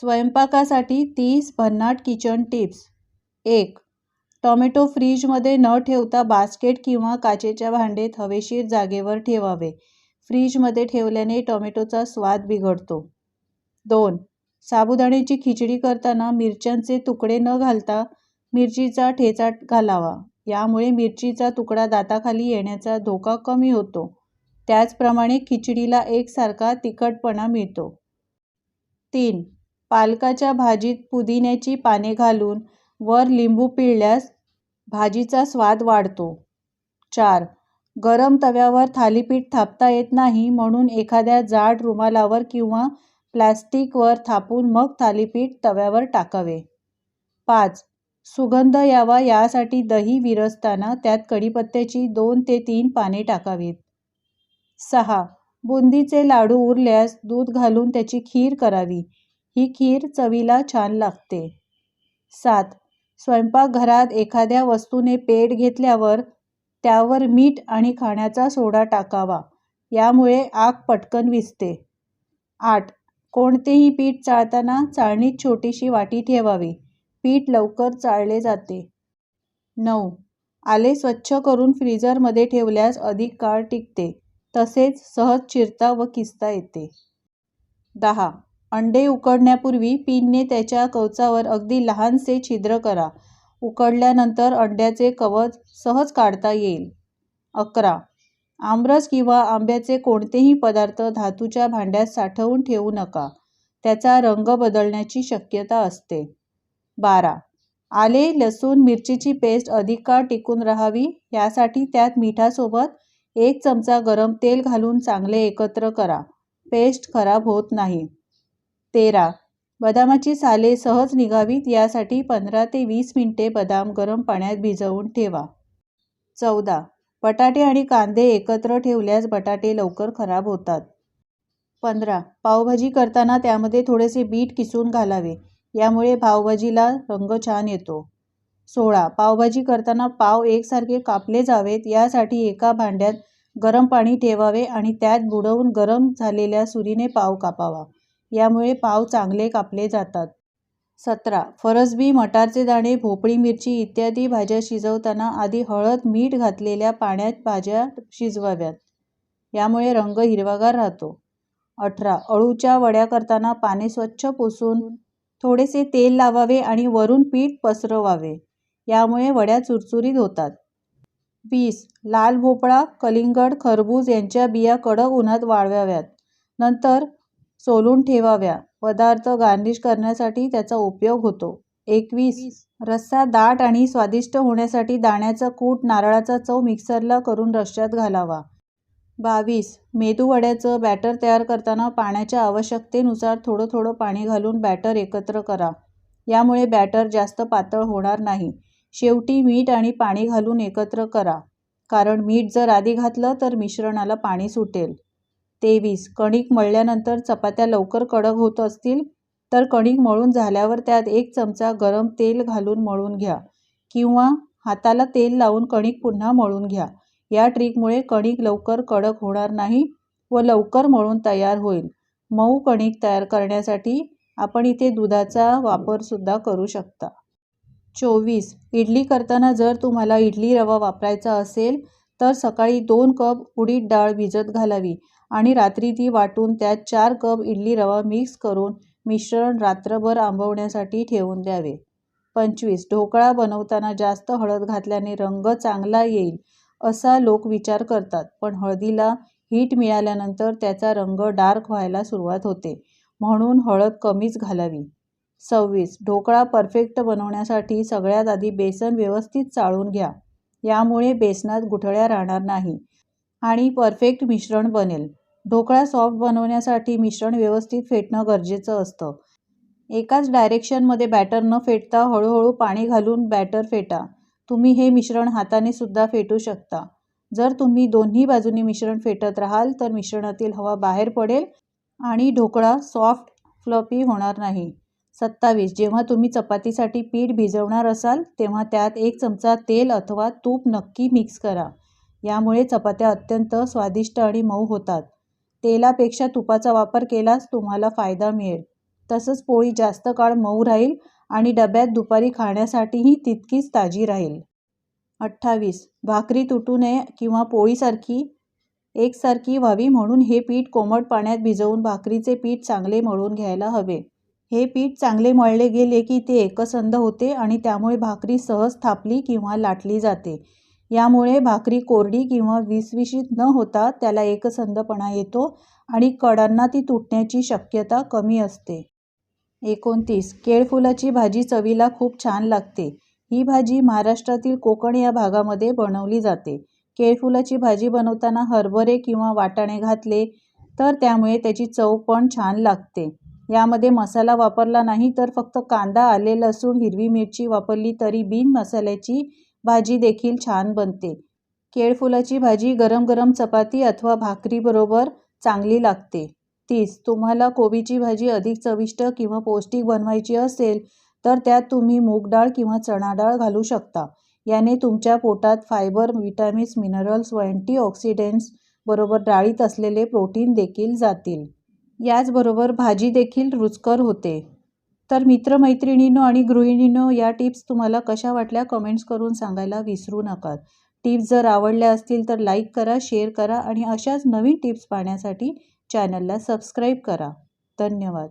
स्वयंपाकासाठी 30 भन्नाट kitchen tips. 1. Tomato फ्रीजमध्ये न ठेवता बास्केट किंवा काचेच्या भांड्यात हवेशीर जागेवर ठेवावे. फ्रीजमध्ये ठेवल्याने टोमॅटोचा स्वाद बिघडतो. 2. साबुदाण्याची खिचडी करताना मिरच्यांचे तुकडे न घालता मिरचीचा ठेचा घालावा. यामुळे मिरचीचा तुकडा दाताखाली येण्याचा धोका कमी होतो. त्याचप्रमाणे खिचडीला एकसारखा तिखटपणा मिळतो. 3. पालकाच्या भाजीत पुदिन्याची पाने घालून वर लिंबू पिळल्यास भाजीचा स्वाद वाढतो. 4. गरम तव्यावर थालीपीठ थापता येत नाही म्हणून एखाद्या जाड रुमालावर किंवा प्लॅस्टिकवर थापून मग थालीपीठ तव्यावर टाकावे. 5. सुगंध यावा यासाठी दही विरघळताना त्यात कढीपत्त्याची 2 ते 3 पाने टाकावीत. 6. बुंदीचे लाडू उरल्यास दूध घालून त्याची खीर करावी. ही खीर चवीला छान लागते. 7. स्वयंपाकघरात एखाद्या वस्तूने पेट घेतल्यावर त्यावर मीठ आणि खाण्याचा सोडा टाकावा. यामुळे आग पटकन विझते. 8. कोणतेही पीठ चाळताना चाळणीत छोटीशी वाटी ठेवावी. पीठ लवकर चाळले जाते. 9. आले स्वच्छ करून फ्रीजरमध्ये ठेवल्यास अधिक काळ टिकते. तसेच सहज चिरता व किसता येते. 10. अंडे उकडण्यापूर्वी पिनने त्याच्या कवचावर अगदी लहानसे छिद्र करा. उकडल्यानंतर अंड्याचे कवच सहज काढता येईल. 11. आमरस किंवा आंब्याचे कोणतेही पदार्थ धातूच्या भांड्यात साठवून ठेवू नका. त्याचा रंग बदलण्याची शक्यता असते. 12. आले लसूण मिरचीची पेस्ट अधिक काळ टिकून राहावी यासाठी त्यात मिठासोबत 1 चमचा गरम तेल घालून चांगले एकत्र करा. पेस्ट खराब होत नाही. 13. बदामाची साले सहज निघावीत यासाठी 15 ते 20 मिनिटे बदाम गरम पाण्यात भिजवून ठेवा. 14. बटाटे आणि कांदे एकत्र ठेवल्यास बटाटे लवकर खराब होतात. 15. पावभाजी करताना त्यामध्ये थोडेसे बीट किसून घालावे. यामुळे पावभाजीला रंग छान येतो. 16. पावभाजी करताना पाव एकसारखे कापले जावेत यासाठी एका भांड्यात गरम पाणी ठेवावे आणि त्यात बुडवून गरम झालेल्या सुरीने पाव कापावा. यामुळे पाव चांगले कापले जातात. 17. फरसबी, मटारचे दाणे, भोपळी, मिरची इत्यादी भाज्या शिजवताना आधी हळद, मीठ घातलेल्या पाण्यात भाज्या शिजवाव्यात. यामुळे रंग हिरवागार राहतो. 18. अळूच्या वड्या करताना पाने स्वच्छ पुसून थोडेसे तेल लावावे आणि वरून पीठ पसरवावे. यामुळे वड्या चुरचुरीत होतात. 20. लाल भोपळा, कलिंगड, खरबूज यांच्या बिया कडक उन्हात वाळवाव्यात. नंतर सोलून ठेवाव्या. पदार्थ गार्निश करण्यासाठी त्याचा उपयोग होतो. 21. रस्सा दाट आणि स्वादिष्ट होण्यासाठी दाण्याचा कूट, नारळाचा चव मिक्सरला करून रश्श्यात घालावा. 22. मेदूवड्याचं बॅटर तयार करताना पाण्याच्या आवश्यकतेनुसार थोडं थोडं पाणी घालून बॅटर एकत्र करा. यामुळे बॅटर जास्त पातळ होणार नाही. शेवटी मीठ आणि पाणी घालून एकत्र करा. कारण मीठ जर आधी घातलं तर मिश्रणाला पाणी सुटेल. 23. कणिक मळल्यानंतर चपात्या लवकर कडक होत असतील तर कणिक मळून झाल्यावर त्यात 1 चमचा गरम तेल घालून मळून घ्या किंवा हाताला तेल लावून कणिक पुन्हा मळून घ्या. या ट्रिकमुळे कणिक लवकर कडक होणार नाही व लवकर मळून तयार होईल. मऊ कणिक तयार करण्यासाठी आपण इथे दुधाचा वापर सुद्धा करू शकता. 24. इडली करताना जर तुम्हाला इडली रवा वापरायचा असेल तर सकाळी 2 कप उडीद डाळ भिजत घालावी आणि रात्री ती वाटून त्यात 4 कप इडली रवा मिक्स करून मिश्रण रात्रभर आंबवण्यासाठी ठेवून द्यावे. 25. ढोकळा बनवताना जास्त हळद घातल्याने रंग चांगला येईल असा लोक विचार करतात, पण हळदीला हीट मिळाल्यानंतर त्याचा रंग डार्क व्हायला सुरुवात होते. म्हणून हळद कमीच घालावी. 26. ढोकळा परफेक्ट बनवण्यासाठी सगळ्यात आधी बेसन व्यवस्थित चाळून घ्या. यामुळे बेसनात गुठळ्या राहणार नाही आणि परफेक्ट मिश्रण बनेल. ढोकळा सॉफ्ट बनवण्यासाठी मिश्रण व्यवस्थित फेटणं गरजेचं असतं. एकाच डायरेक्शनमध्ये बॅटर न फेटता हळूहळू पाणी घालून बॅटर फेटा. तुम्ही हे मिश्रण हाताने सुद्धा फेटू शकता. जर तुम्ही दोन्ही बाजूनी मिश्रण फेटत राहाल तर मिश्रणातील हवा बाहेर पडेल आणि ढोकळा सॉफ्ट फ्लफी होणार नाही. 27. जेव्हा तुम्ही चपातीसाठी पीठ भिजवणार असाल तेव्हा त्यात 1 चमचा तेल अथवा तूप नक्की मिक्स करा. यामुळे चपात्या अत्यंत स्वादिष्ट आणि मऊ होतात. तेलापेक्षा तुपाचा वापर केल्यास तुम्हाला फायदा मिळेल. तसंच पोळी जास्त काळ मऊ राहील आणि डब्यात दुपारी खाण्यासाठीही तितकीच ताजी राहील. 28. भाकरी तुटू नये किंवा पोळीसारखी एकसारखी व्हावी म्हणून हे पीठ कोमट पाण्यात भिजवून भाकरीचे पीठ चांगले मळून घ्यायला हवे. हे पीठ चांगले मळले गेले की ते एकसंध होते आणि त्यामुळे भाकरी सहज थापली किंवा लाटली जाते. यामुळे भाकरी कोरडी किंवा विसविशीत न होता त्याला एकसंधपणा येतो आणि कडांना ती तुटण्याची शक्यता कमी असते. 29. केळफुलाची भाजी चवीला खूप छान लागते. ही भाजी महाराष्ट्रातील कोकण या भागामध्ये बनवली जाते. केळफुलाची भाजी बनवताना हरभरे किंवा वाटाणे घातले तर त्यामुळे त्याची चव पण छान लागते. यामध्ये मसाला वापरला नाही तर फक्त कांदा, आले, लसूण, हिरवी मिरची वापरली तरी बिन मसाल्याची भाजी देखील छान बनते. केळफुलाची भाजी गरम गरम चपाती अथवा भाकरीबरोबर चांगली लागते. 30. तुम्हाला कोबीची भाजी अधिक चविष्ट किंवा पौष्टिक बनवायची असेल तर त्यात तुम्ही मूग डाळ किंवा चणा डाळ घालू शकता. याने तुमच्या पोटात फायबर, विटॅमिन्स, मिनरल्स व अँटीऑक्सिडंट्स बरोबर डाळीत असलेले प्रोटीन देखील जातील. याचबरोबर भाजी देखील रुचकर होते. तर मित्रमैत्रिणींनो आणि गृहिणींनो, या टिप्स तुम्हाला कशा वाटल्या कमेंट्स करून सांगायला विसरू नका. टिप्स जर आवडल्या असतील तर लाईक करा, शेअर करा आणि अशाच नवीन टिप्स पाहण्यासाठी चॅनलला सबस्क्राईब करा. धन्यवाद.